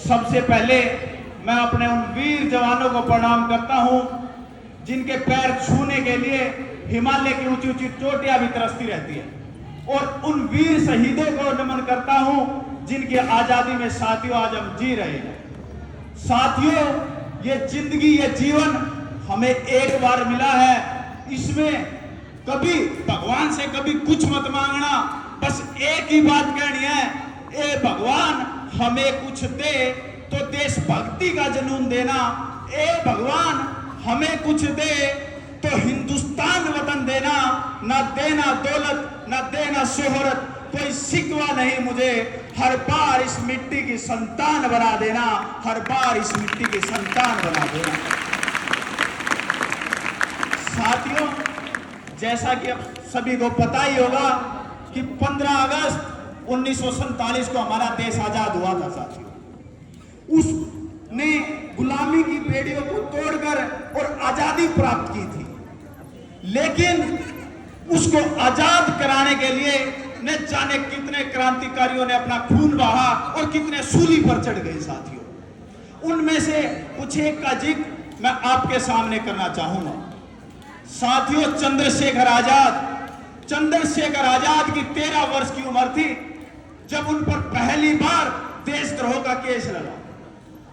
सबसे पहले मैं अपने उन वीर जवानों को प्रणाम करता हूं जिनके पैर छूने के लिए हिमालय की ऊंची ऊंची चोटियां भी तरसती रहती है, और उन वीर शहीदों को नमन करता हूं जिनकी आजादी में साथियों आज हम जी रहे हैं। साथियों, ये जिंदगी, ये जीवन हमें एक बार मिला है, इसमें कभी भगवान से कभी कुछ मत मांगना, बस एक ही बात कहनी है, ए भगवान हमें कुछ दे तो देशभक्ति का जुनून देना, ए भगवान हमें कुछ दे तो हिंदुस्तान वतन देना, ना देना दौलत ना देना शोहरत, कोई शिकवा नहीं मुझे, हर बार इस मिट्टी की संतान बना देना, हर बार इस मिट्टी की संतान बना देना। साथियों, जैसा कि अब सभी को पता ही होगा कि 15 अगस्त 1947 को हमारा देश आजाद हुआ था। साथियों, उसने गुलामी की बेड़ियों को तोड़कर और आजादी प्राप्त की थी, लेकिन उसको आजाद कराने के लिए न जाने कितने क्रांतिकारियों ने अपना खून बहा और कितने सूली पर चढ़ गए। साथियों, उनमें से कुछ एक का जिक्र मैं आपके सामने करना चाहूंगा। साथियों, चंद्रशेखर आजाद की 13 वर्ष की उम्र थी जब उन पर पहली बार देशद्रोह का केस लगा।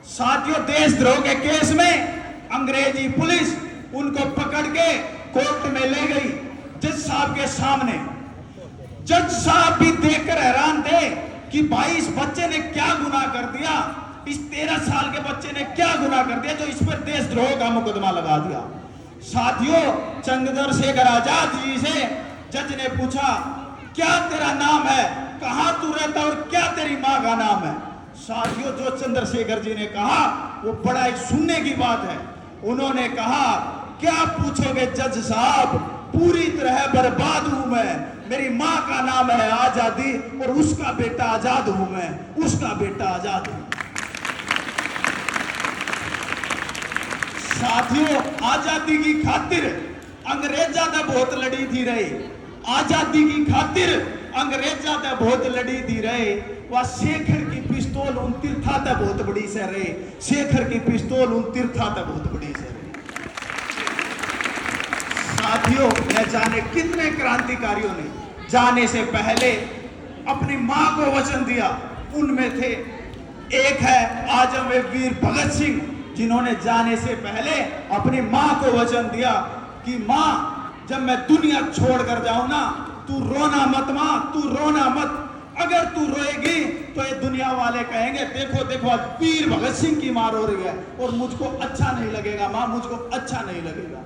साथियों, देशद्रोह के केस में अंग्रेजी पुलिस उनको पकड़ के कोर्ट में ले गई जज साहब के सामने। जज साहब भी देखकर हैरान थे कि भाई इस बच्चे ने क्या गुनाह कर दिया, इस 13 साल के बच्चे ने क्या गुनाह कर दिया जो इस पर देशद्रोह का मुकदमा लगा दिया। साथियों, चंद्रशेखर आजाद जी से जज ने पूछा, क्या तेरा नाम है, कहां तू रहता और क्या तेरी मां का नाम है। साथियों, जो चंद्रशेखर जी ने कहा वो बड़ा एक सुनने की बात है। उन्होंने कहा, क्या पूछोगे जज साहब, पूरी तरह बर्बाद हूं मैं, मेरी मां का नाम है आजादी और उसका बेटा आजाद हूं मैं, उसका बेटा आजाद हूं। साथियों, आजादी की खातिर अंग्रेजा ने बहुत लड़ी थी रहे, आजादी की खातिर अंग्रेजा ने बहुत लड़ी थी रहे। वह शेखर की पिस्तौल उन तीर्था तक बहुत बड़ी से रहे, शेखर की पिस्तौल उन तीर्था तक बहुत बड़ी से रहे। साथियों, न जाने कितने क्रांतिकारियों ने जाने से पहले अपनी मां को वचन दिया। उनमें थे, एक है आजम वीर भगत सिंह, जिन्होंने जाने से पहले अपनी मां को वचन दिया कि मां, जब मैं दुनिया छोड़कर जाऊं ना, तू रोना मत मां, तू रोना मत, अगर तू रोएगी तो ये दुनिया वाले कहेंगे देखो देखो आज वीर भगत सिंह की मां रो रही है, और मुझको अच्छा नहीं लगेगा मां, मुझको अच्छा नहीं लगेगा।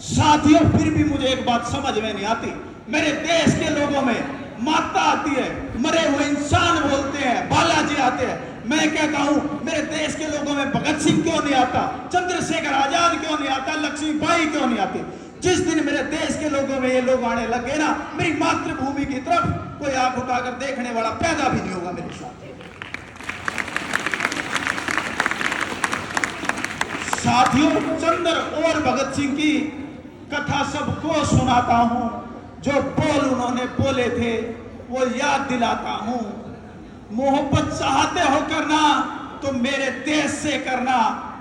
साथियों, फिर भी मुझे एक बात समझ में नहीं आती, मेरे देश के लोगों में माता आती है, मरे हुए इंसान बोलते हैं, बालाजी आते हैं, मैं क्या कहूं, मेरे देश के लोगों में भगत सिंह क्यों नहीं आता, चंद्रशेखर आजाद क्यों नहीं आता, लक्ष्मीबाई क्यों नहीं आती। जिस दिन मेरे देश के लोगों में ये लोग आने लगे ना, मेरी मातृभूमि की तरफ कोई आंख उठाकर देखने वाला पैदा भी नहीं होगा मेरे साथ। साथियों, चंद्र और भगत सिंह की कथा सबको सुनाता हूं, जो बोल उन्होंने बोले थे वो याद दिलाता हूं। मोहब्बत चाहते हो करना तो मेरे देश से करना,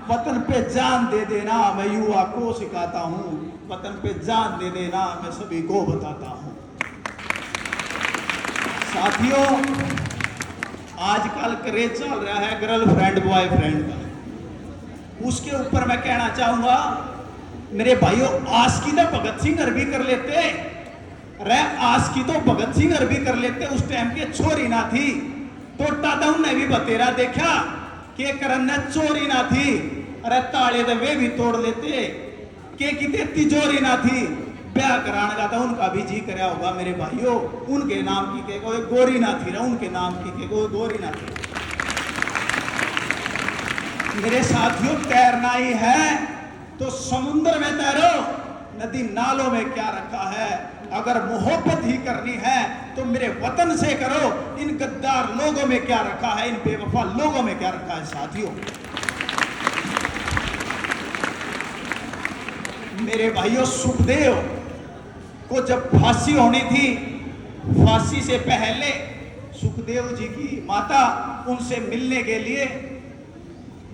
वतन पे जान दे देना मैं युवा को सिखाता हूं, वतन पे जान दे देना मैं सभी को बताता हूं। साथियों, आजकल क्रेज चल रहा है गर्लफ्रेंड बॉयफ्रेंड का, उसके ऊपर मैं कहना चाहूंगा मेरे भाइयों, आशिकी तो भगत सिंह अरबी कर लेते, अरे आशिकी तो भगत सिंह अरबी कर लेते, उस टाइम के छोरी ना थी तो टाटा ने भी बतेरा देखा के करन चोरी ना थी, अरे ताले तो वे भी तोड़ लेते, के किते तिजोरी ना थी, ब्याह कराने का था उनका भी जी कराया होगा मेरे भाइयों, उनके नाम की के कोई गोरी ना थी, उनके नाम की के कोई गोरी ना थी। मेरे साथियों, तैरना ही है तो समुद्र में तैरो, नदी नालों में क्या रखा है। अगर मोहब्बत ही करनी है तो मेरे वतन से करो, इन गद्दार लोगों में क्या रखा है, इन बेवफा लोगों में क्या रखा है। साथियों, मेरे भाइयों, सुखदेव को जब फांसी होनी थी, फांसी से पहले सुखदेव जी की माता उनसे मिलने के लिए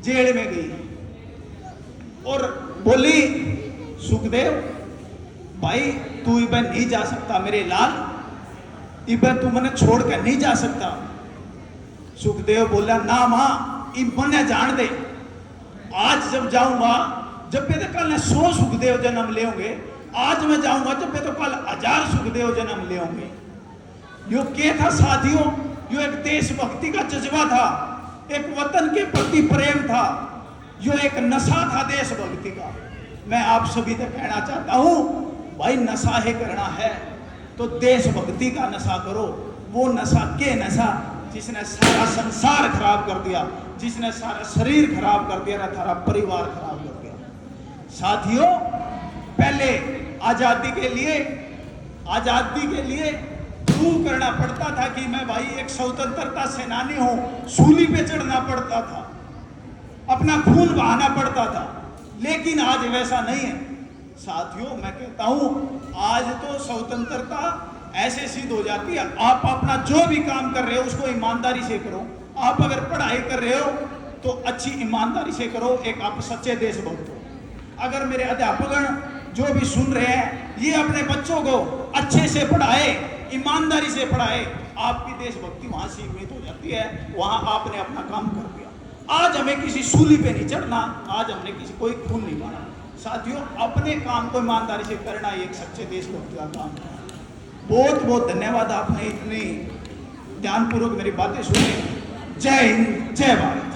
जेल में गई और बोली, सुखदेव भाई तू इबे नहीं जा सकता, मेरे लाल इबे तू मने छोड़ कर नहीं जा सकता। सुखदेव बोला, ना मां इबने जान दे, आज जब जाऊंगा, जब पे तो कल 100 सुखदेव जन्म लेंगे, आज मैं जाऊंगा जब पे तो कल 1000 सुखदेव जन्म लेंगे। यो क्या था साथियों, यो एक देशभक्ति का जज्बा था, एक वतन के प्रति प्रेम था, यो एक नशा था देशभक्ति का। मैं आप सभी से कहना चाहता हूं, भाई नशा है करना है तो देशभक्ति का नशा करो। वो नशा के नशा जिसने सारा संसार खराब कर दिया, जिसने सारा शरीर खराब कर दिया, सारा परिवार खराब कर दिया। साथियों, पहले आजादी के लिए प्रूव करना पड़ता था कि मैं भाई एक स्वतंत्रता सेनानी हूं, सूली पे चढ़ना पड़ता था, अपना खून बहाना पड़ता था। लेकिन आज वैसा नहीं है साथियों। मैं कहता हूं आज तो स्वतंत्रता ऐसे सिद्ध हो जाती है, आप अपना जो भी काम कर रहे हो उसको ईमानदारी से करो। आप अगर पढ़ाई कर रहे हो तो अच्छी ईमानदारी से करो, एक आप सच्चे देशभक्त हो। अगर मेरे अध्यापकगण जो भी सुन रहे हैं, ये अपने बच्चों को अच्छे से पढ़ाए, ईमानदारी से पढ़ाए, आपकी देशभक्ति वहां सीमित हो जाती है, वहां आपने अपना काम कर दिया। आज हमें किसी सूली पे नहीं चढ़ना, आज हमने किसी कोई खून नहीं मारा। साथियों, अपने काम को ईमानदारी से करना एक सच्चे देशभक्त का काम है। बहुत बहुत धन्यवाद, आपने इतनी ध्यानपूर्वक मेरी बातें सुनी। जय हिंद, जय भारत।